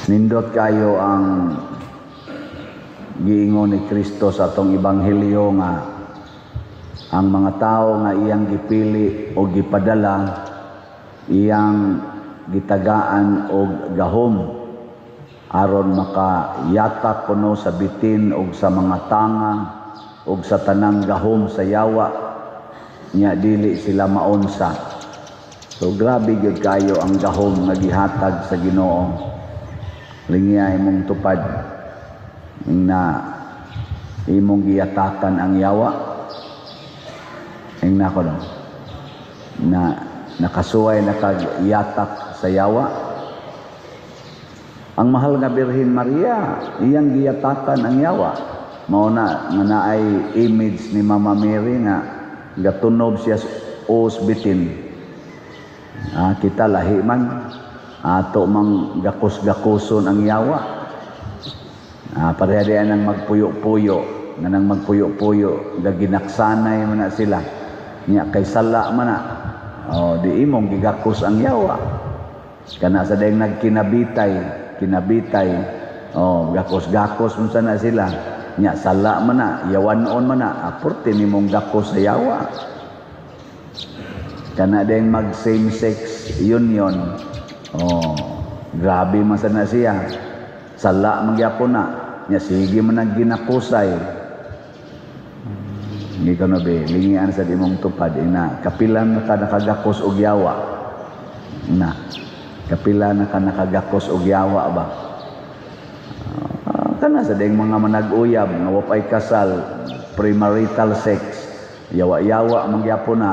Nindot kayo ang giingon ni Kristo sa atong ebanghelyo nga ang mga tao nga iyang gipili o gipadala iyang gitagaan og gahom aron makayatak kuno sa bitin og sa mga tanga og sa tanang gahom sa yawa nya dili sila maunsa. So grabe gyud kayo ang gahom nga gihatag sa Ginoo. Lingiya imong tupad na imong giyatakan ang yawa ing nako na nakasuway nakayatak sa yawa. Ang mahal nga Birhen Maria iyang giyatakan ang yawa, mao na nga naay image ni Mama Mary nga gatunob siya os bitin. Kita lahi man ato mang gakos-gakoson ang yawa. Pareha nang magpuyo-puyo, nga nang magpuyo-puyo, gaginaksanay man na sila. Nya kay sala man na. Di imong gigakos ang yawa. Kana sa dayang nagkinabitay, gakos-gakos man sana sila. Nya sala man na, yawanon man na, aporte nimong gakos sa yawa. Kana dayang mag same-sex union, grabe man sana siya. Sala magyapon na. Nya sige man ang ginakusay. Hindi ka na be, lingian sa imong tupad. Kapilan na ka nakagakos og yawa. Kapilan na ka nakagakos og yawa ba? Kana sa ding mga manag-uyab, nga wapay kasal, premarital sex, yawa-yawa magyapon na.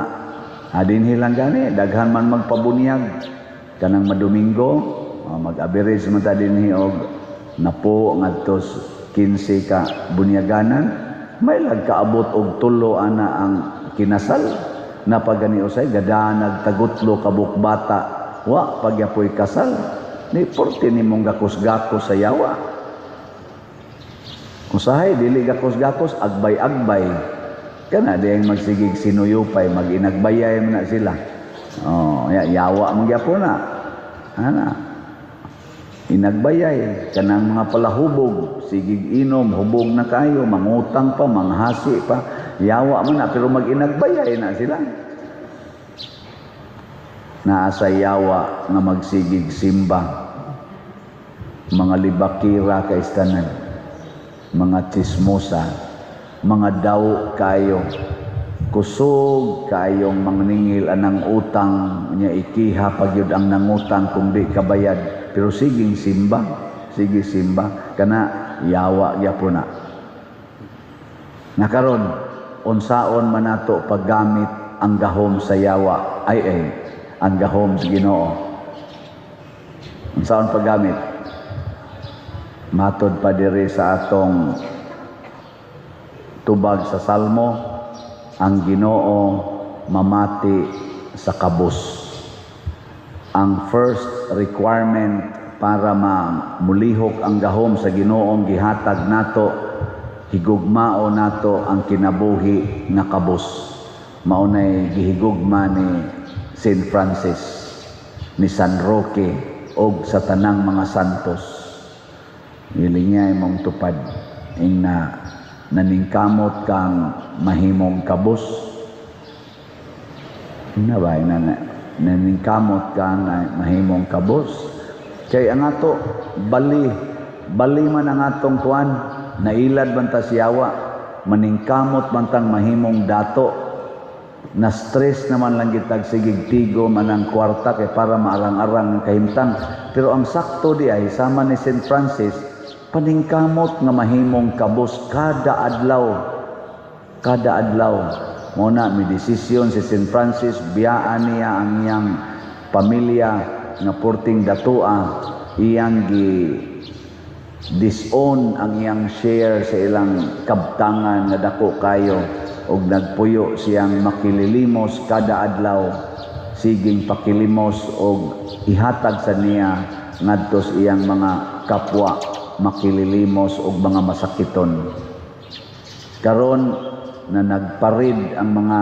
Adin hilang gani, daghan man magpabunyag. Kanang madomingo, mag-average man ta dinhi og napo ngadtos 15 ka bunyaganan, may kaabot og 3 ana ang kinasal. Napagani usay gadanag tagutlo ka bukbata, wa pagyapoy kasal. Ni porte nimong gakos-gakos sa yawa. Usahay dili gakos-gakos, agbay-agbay. Kana diyang magsigig sinuyupay, mag-inagbayay man na sila. Yawa man gyapon na. Inagbayay kanang mga palahubog, sigig inom, hubog na kayo, mangutang pa, manghasi pa, yawa man na, pero mag-inagbayay na sila. Naasa yawa nga magsigig simba, mga libakira kaistanan, mga chismosa, mga daw kayo, kusog kayong mangningil anang utang nya ikiha pagyud ang nangutang kung di kabayad, pero sige simba kana yawa gyapon na. Nakaron unsaon man nato paggamit ang gahom sa yawa ang gahom sa Ginoo. Unsaon paggamit? Matod pa diri sa atong tubag sa Salmo, ang Ginoo mamati sa kabus. Ang first requirement para mulihok ang gahom sa Ginoong gihatag nato, higugmao nato ang kinabuhi nga kabus. Maunay gihigugma ni St. Francis, ni San Roque, og sa tanang mga santos. Ilingay mong tupad ing naningkamot kang mahimong kabus. Naningkamot kang mahimong kabus. Kay ang ato bali man ang atong kuan, nailad man ta siyawa, maningkamot man tang mahimong dato. Na stress naman lang gitag sigig tigo man ang kwarta kay para maarang-arang kahimtang. Pero ang sakto di ay sama ni St. Francis, paningkamot nga mahimong kabus kada adlaw. Muna may desisyon si St. Francis, biyaan niya ang iyang pamilya nga porting datua, iyang disown ang iyang share sa ilang kabtangan nga dako kayo, og nagpuyo siyang makililimos kada adlaw, siging pakilimos og ihatag sa niya ngadto sa iyang mga kapwa makililimos og mga masakiton. Karon na nagparid ang mga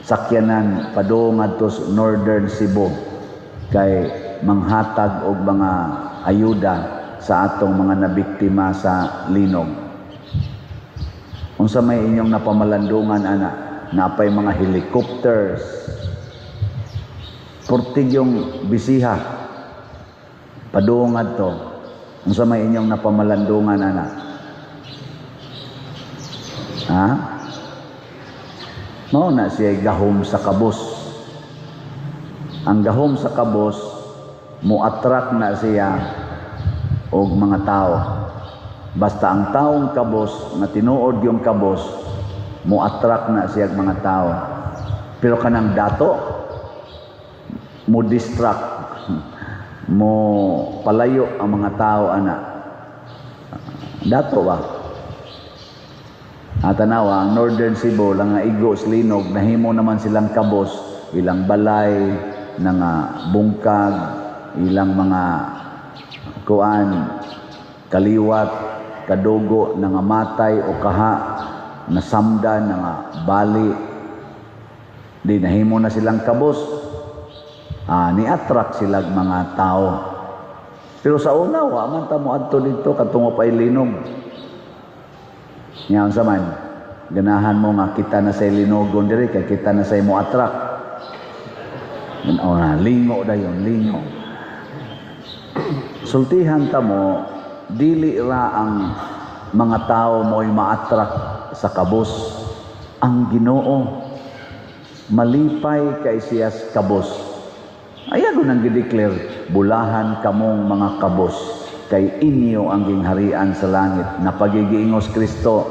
sakyanan padung ngadto sa Northern Cebu, kay manghatag og mga ayuda sa atong mga nabiktima sa linog. Unsa may inyong napamalandungan ana, napay mga helicopters, portig yung bisiha padungad to. Unsa may inyong napamalandungan ana? Ha? Mao na siya gahom sa kabos. Ang gahom sa kabos mo-attract na siya og mga tao. Basta ang taong kabos na tinuod yung kabos, mo-attract na siya og mga tao. Pero kanang dato mo distract, mo palayo ang mga tao ana. Dato ba? At tanawa, ang Northern Cebu, lang nga igo slinog, nahimo naman silang kabos, ilang balay, nga bungkag, ilang mga kuan, kaliwat, kadugo, nga matay o kaha, nasamdan, nga bali. Di nahimo na silang kabos. Ni-attract silang mga tao. Pero sa una, wa man ta mo adto dito, katungo pa ilinog. Ngayon sa man, ganahan mo nga kita na sa linogon diri, kay kita na sa mo attract. Lingo da yun, lingo. Sultihan ta mo, dili ra ang mga tao mo'y ma-attract sa kabos. Ang Ginoo, malipay kay siyas kabos. Ayago nang gideclare, bulahan kamong mga kabos, kay inyo ang gingharian sa langit, na pagigiingos Kristo.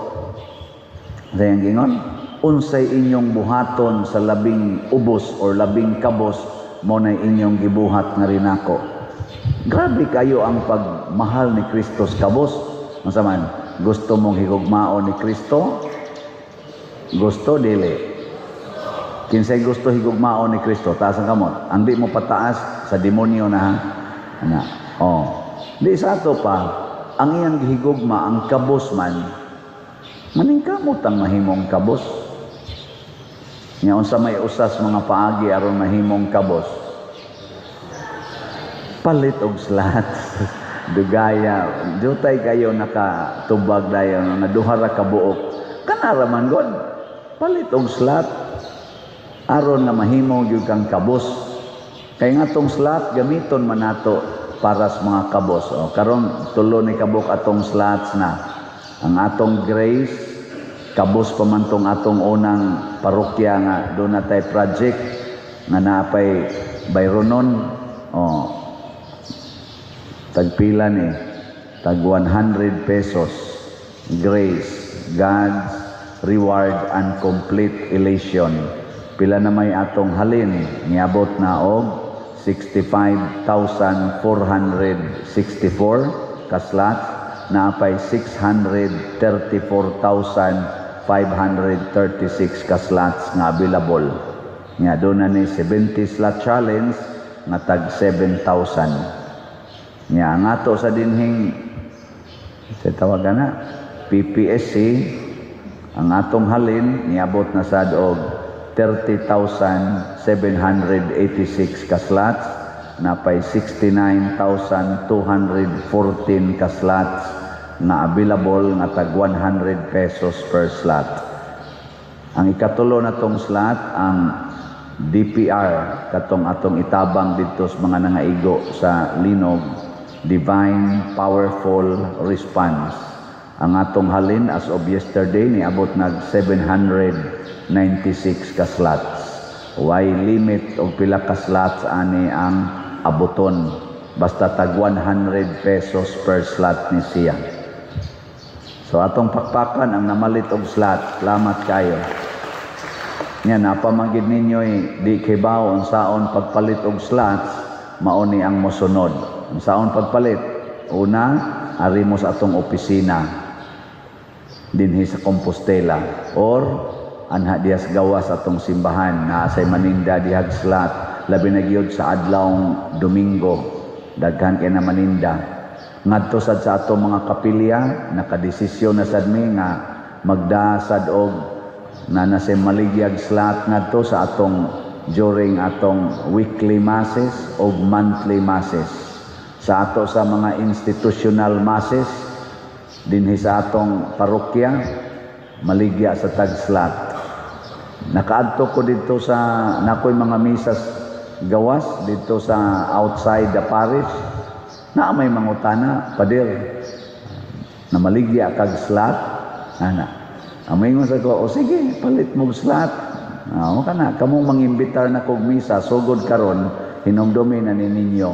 Sayang gingon, unsay inyong buhaton sa labing ubos or labing kabos, mo na inyong gibuhat nga rin ako. Grabe kayo ang pagmahal ni Kristo sa kabos. Masaman, gusto mong higugmao ni Kristo? Gusto, dili. Kinsay gusto higugmao ni Kristo? Taas ang kamot. Ang di mo pataas, sa demonyo na ha. Di sa ato pa, ang iyang higugma, ang kabos man, maningkamot ang mahimong kabos. Ngayon sa may usas mga paagi aron mahimong kabos, palit og slat. Dugaya, jutay kayo nakatubag dayon, naduha ra ka buok. Kanaraman god, palit og slat aron nga mahimong gyud kang kabos. Kay nga tong slat gamiton man nato para sa mga kabos. Karon tulo ni kabuk atong slots na. Ang atong grace, kabos pa man tong atong unang parokya nga doon na tayo project nga napay bayronon. Tagpila ni, tag 100 pesos. Grace, God's reward and complete elation. Pila na may atong halin, niabot na og 65,464 kaslat, napay 634,536 kaslots nga available. Nga doon na ni 70 slot challenge nga tag 7,000. Nga nga to sa dinhing sa tawagan na PPSC, ang atong halin niabot na sad og 30,786 kaslots, napay 69,214 kaslots na available nga tag 100 pesos per slot. Ang ikatulo na tong slot, ang DPR, katong atong itabang dito sa mga nangaigo sa linog, Divine Powerful Response. Ang atong halin as of yesterday niabot nag 796 ka slots. Why limit og pila ka slots ani ang abuton, basta tag 100 pesos per slot ni siya. So atong pakpakan ang namalit og slot. Salamat kayo. Nya napamanggid ninyo di kibaw unsaon pagpalit og slots, mao ni ang mosunod. Unsaon pagpalit? Una, ari mo sa atong opisina dinhi sa Compostela or anha dias gawas atong simbahan na say maninda dihag slot, labi na gyud sa adlawng Domingo daghan kay na maninda. Ngadto sad sa atong mga kapilya nakadesisyon na sad mi nga magdasad og na say maligyag slot ngadto sa atong during atong weekly masses o monthly masses. Sa ato sa mga institutional masses, dinhi sa atong parokya, maligya sa tag-slot. Nakaadto ko dito sa, nakoy mga misas gawas, dito sa outside the parish, na may mangutana, pader, na maligya kag slot, ana. Amoy sa ko, o sige, palit mo slot. O ka na, kamong mangimbitar na kog misa, sugod karon, hinumdumi na ninyo.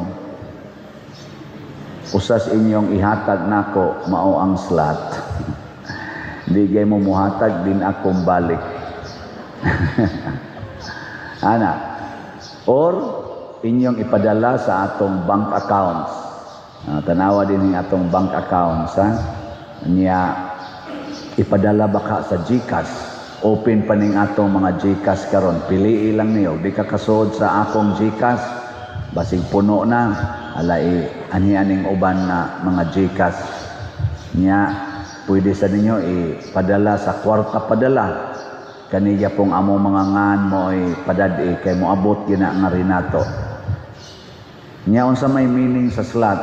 Usas inyong ihatag nako, mao ang slot. Di gay mo muhatag, din akong balik. Ana. Or, inyong ipadala sa atong bank accounts. Tanawa din yung atong bank accounts, ha? Niya ipadala baka sa GCash, open pa ning atong mga GCash karon, pili lang niyo, di ka kasod sa akong GCash, basig puno na, alay ani-aning uban na mga GCash niya, pwede sa ninyo ipadala sa kwarta padala, kaniya pong amo mga ngan mo padadi, kay mo abot gina nga rinato niya. Unsa may meaning sa slot?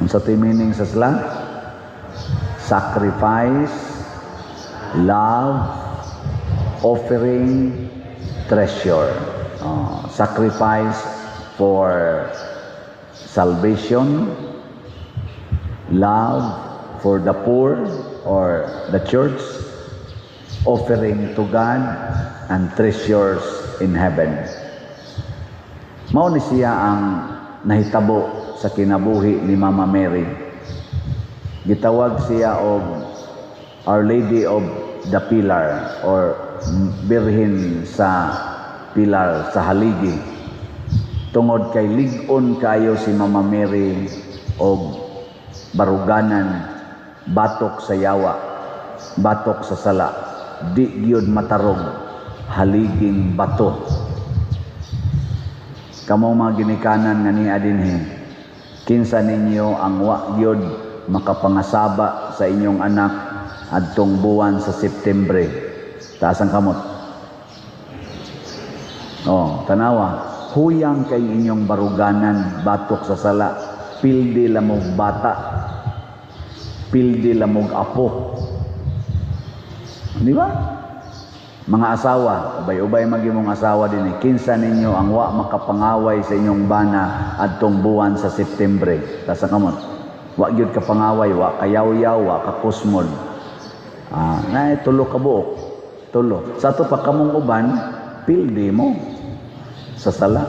Unsa tay meaning sa slot? Sacrifice, love, offering, treasure. Sacrifice for salvation, love for the poor or the church, offering to God, and treasures in heaven. Mao ni siya ang nahitabo sa kinabuhi ni Mama Mary. Gitawag siya og Our Lady of the Pilar or Birhen sa Pilar sa Haligi. Tungod kay lig-on kayo si Mama Mary og baruganan, batok sa yawa, batok sa sala, di gyud matarog, haliging bato. Kamong mga ginikanan nga niya dinhi, kinsa ninyo ang wa gyud makapangasaba sa inyong anak adtong buwan sa Septembre. Taas ang kamot. Tanawa, huyang kay inyong baruganan, batok sa sala, pildi lamog bata, pildi lamog apo. Di ba? Mga asawa, ubay-ubay magimong asawa din kinsa ninyo ang wa makapangaway sa inyong bana adtong buwan sa Septembre. Taas ang kamot. Wa gyud ka pangaway, wa kayaw-yaw, wa ka kusmod. Tulo ka buok. Tulo. Sa to pa kamong uban, pildi mo sa sala.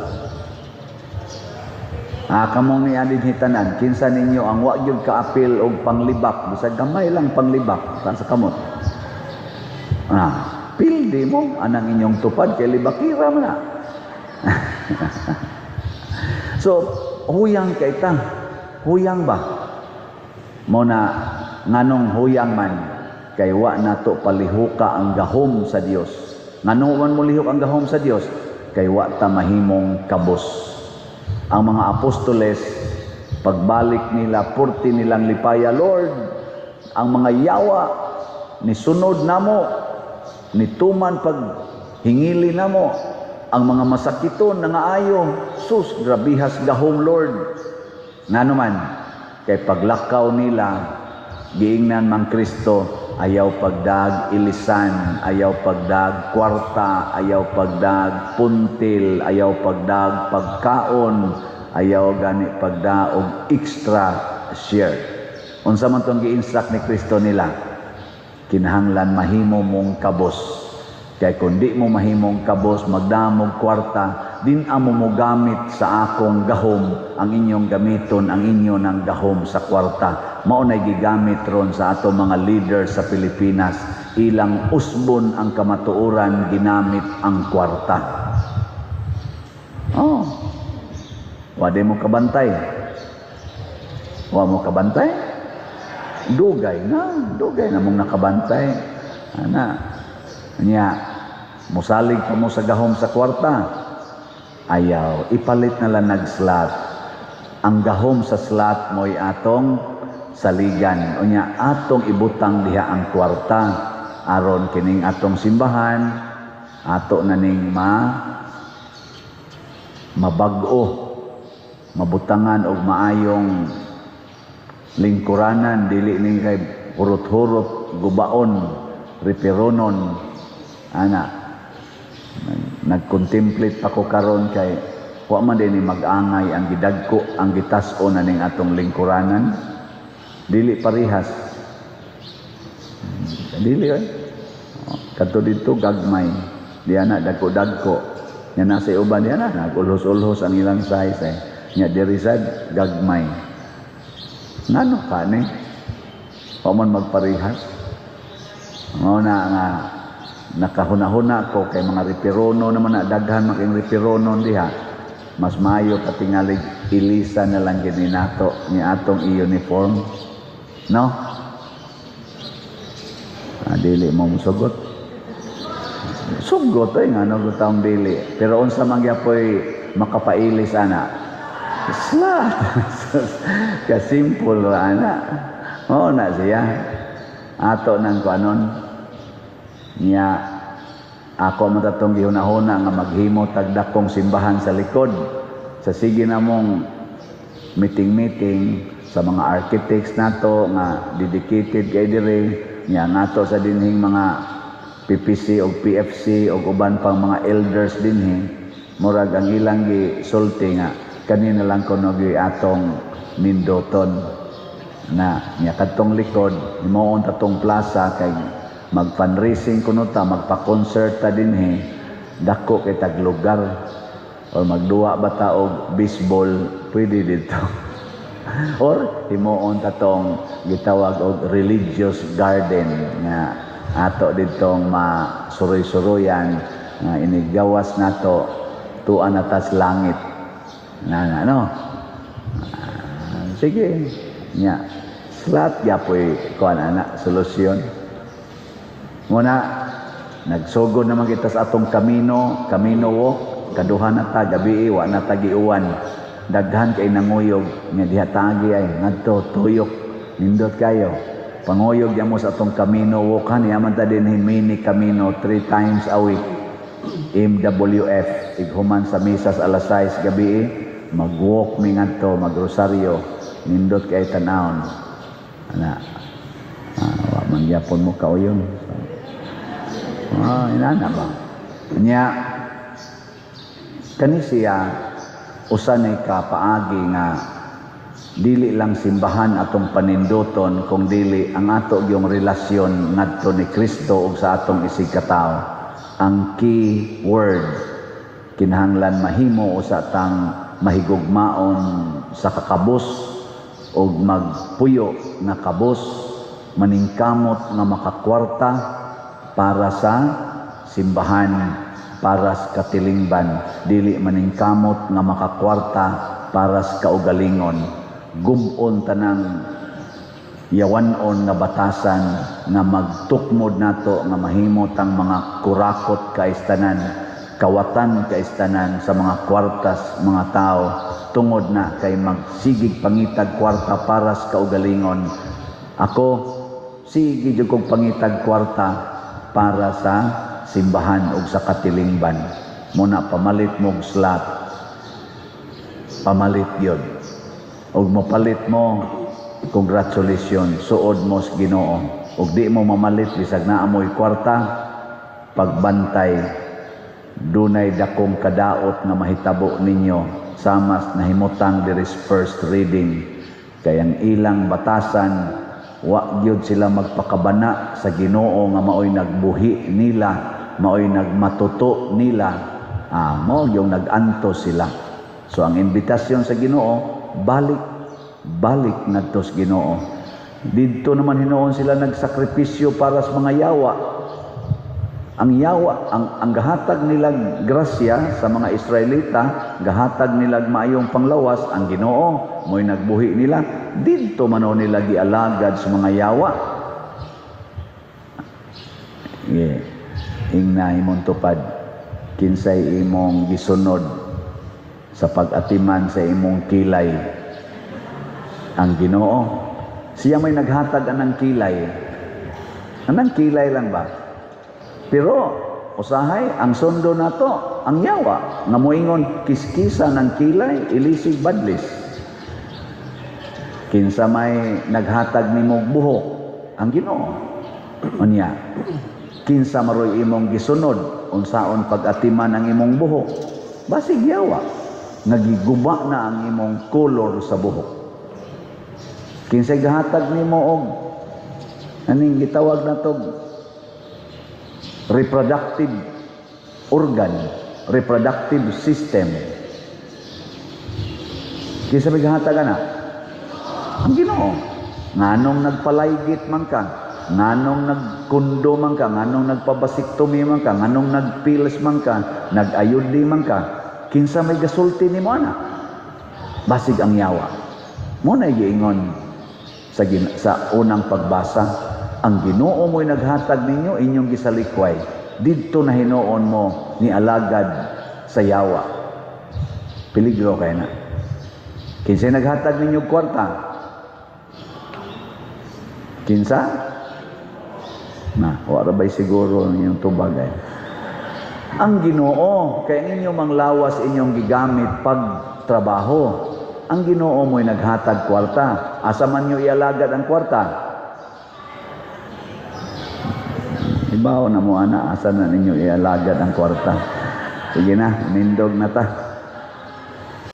Kamong ni adin hitanan, kinsa ninyo ang wa gyud ka apil og panglibak, bisag gamay lang panglibak sa kamot. Pildi mo anang inyong tupad kay libakira man na. So, huyang kay ta. Huyang ba? Mo na nganong huyang man kay wa nato palihuka ang gahom sa Dios. Nganong man mo lihok ang gahom sa Dios kay wa ta mahimong kabos. Ang mga apostoles pagbalik nila purti nilang lipaya, Lord, ang mga yawa ni sunod namo, ni tuman pag hingili namo, ang mga masakiton nga ayo, sus grabihas gahom Lord. Ngano man kay paglakaw nila giingnan mang Kristo, ayaw pagdag ilisan, ayaw pagdag kwarta, ayaw pagdag puntil, ayaw pagdag pagkaon, ayaw gani pagdaog extra share. Unsa man tong gi-instruct ni Kristo nila? Kinahanglan mahimo mong kabos. Kay kung di mo mahimong kabos, magdamog kwarta, din amo mo gamit sa akong gahom, ang inyong gamiton, ang inyo ng gahom sa kwarta. Maunay gigamit ron sa ato mga leader sa Pilipinas. Ilang usbon ang kamatuoran, ginamit ang kwarta. Wade mo kabantay. Wa mo kabantay? Dugay na mong nakabantay. Musalig pa mo sa gahom sa kwarta. Ayaw, ipalit na lang nag-slot. Ang gahom sa slot mo'y atong saligan. Unya, atong ibutang diha ang kwarta. Aron kining atong simbahan, ato na ning mabag-o, mabutangan og maayong lingkuranan, dili ning kay hurot-hurot, gubaon, ripironon, ana. Nag-contemplate pa ko karon kay wa man din ni mag-angay ang gidagko, ang gitas-o na ning atong lingkuranan. Dili parihas. Dili kadto dito gagmay. Diya na dagko-dagko. Nya nasa uban diya na nagulhos-ulhos ang ilang size Nya diri sad gagmay. Ngano ka ni? Wa man magparihas. Mao na nga nakahuna-huna ko kay mga ripirono naman na daghan making ripirono diha. Mas maayo patingalig ilisa na lang gid ni nato ni atong uniform. No? Dili mo musugot. Sugot nga no gutang dili. Pero unsa man gyapoy makapailis ana? Slat. Kasimple ana. Oh na siya. Ato nang kuanon niya ako matatong gihuna-huna nga maghimo tagdakong simbahan sa likod. Sa sige namong meeting sa mga architects nato nga dedicated kay diri niya nato sa dinhing mga PPC o PFC o uban pang mga elders dinhi murag ang ilang gisulti nga kanina lang kuno gi atong nindoton na niya kadtong likod himuon tatong plaza kay mag-fundraising kuno ta magpa-concert ta dinhi dako kay tag lugar o magduwa ba ta og baseball pwede dito or himuon tatong gitawag og religious garden nga ato ditong masuroy-suroyan nga inigawas nato tuan atas langit na no sige nya slat yapoy kuan ana solusyon muna nagsugod naman kita sa atong kamino walk kaduha na ta gabi wa na ta giuwan daghan kay nanguyog nga diha tagi ay ngadto tuyok nindot kayo panguyog yamo sa atong kamino walkan yaman ta din mini kamino 3 times a week MWF ighuman sa misas alas 6 gabi mag-walk mi ngadto magrosaryo nindot kay tan-awon ana wa man gyapon mo kauyon inana ba nya kani siya usanay ka paagi nga dili lang simbahan atong paninduton kung dili ang ato yung relasyon ngadto ni Kristo ug sa atong isig katao. Ang key word kinahanglan mahimo usa tang mahigugmaon sa kakabus ug magpuyo nga kabus maningkamot nga makakwarta para sa simbahan para sa katilingban dili maningkamot nga makakwarta para sa kaugalingon gubon tanang yawanon nga batasan nga magtukmod nato nga mahimot ang mga kurakot kaistanan kawatan kaistanan sa mga kwartas mga tao tungod na kay magsigig pangitag kwarta para sa kaugalingon ako sige jud kog pangitag kwarta para sa simbahan ug sa katilingban muna pamalit mo og slot pamalit yun ug mopalit mo congratulations suod mo sa Ginoo ug di mo mamalit bisag naa mo'y kwarta pagbantay dunay dakong kadaot nga mahitabo ninyo samas nahimutang diri first reading kay ang ilang batasan wa gyud sila magpakabana sa Ginoo nga maoy nagbuhi nila maoy nagmatuto nila mao yung nagantos sila so ang imbitasyon sa Ginoo balik ngadto sa Ginoo didto naman hinuon sila nagsakripisyo para sa mga yawa ang gahatag nilang grasya sa mga Israelita gahatag nilang maayong panglawas ang Ginoo mo'y nagbuhi nila didto man nila gialagad sa mga yawa ingna imong tupad kinsay imong gisunod sa pag-atiman sa imong kilay ang Ginoo siya may naghatag anang kilay lang ba pero usahay ang sundo nato ang yawa nga moingon kiskisa ng kilay ilisig badlis. Kinsa may naghatag nimo buhok ang Ginoo. Unya, kinsa maroy imong gisunod unsaon pag-atiman ang imong buhok. Basig yawa nagiguba na ang imong kolor sa buhok. Kinsa gahatag nimo og aning gitawag nato reproductive organ, reproductive system. Kinsa gahatag ana? Ang Ginoo. Nganong nagpalaygit man ka, nganong nagkundo man ka, nganong nagpabasiktomi man ka, nganong nagpilis man ka, nagayudi man ka, kinsa may gasulti nimo ana? Basig ang yawa. Mo na giingon sa unang pagbasa, ang Ginoo mo'y naghatag ninyo inyong gisalikway. Didto na hinuon mo ni alagad sa yawa. Peligro kay na. Kinsa naghatag ninyo kwarta? Kinsa? Na, wala ba'y siguro ninyong tubagay. Ang Ginoo, kaya ninyo manglawas inyong gigamit pag trabaho. Ang Ginoo mo'y naghatag kwarta. Asa man nyo ialagad ang kwarta? Ibaw na mo ana, asa na ninyo ialagad ang kwarta. Sige na, nindog na ta.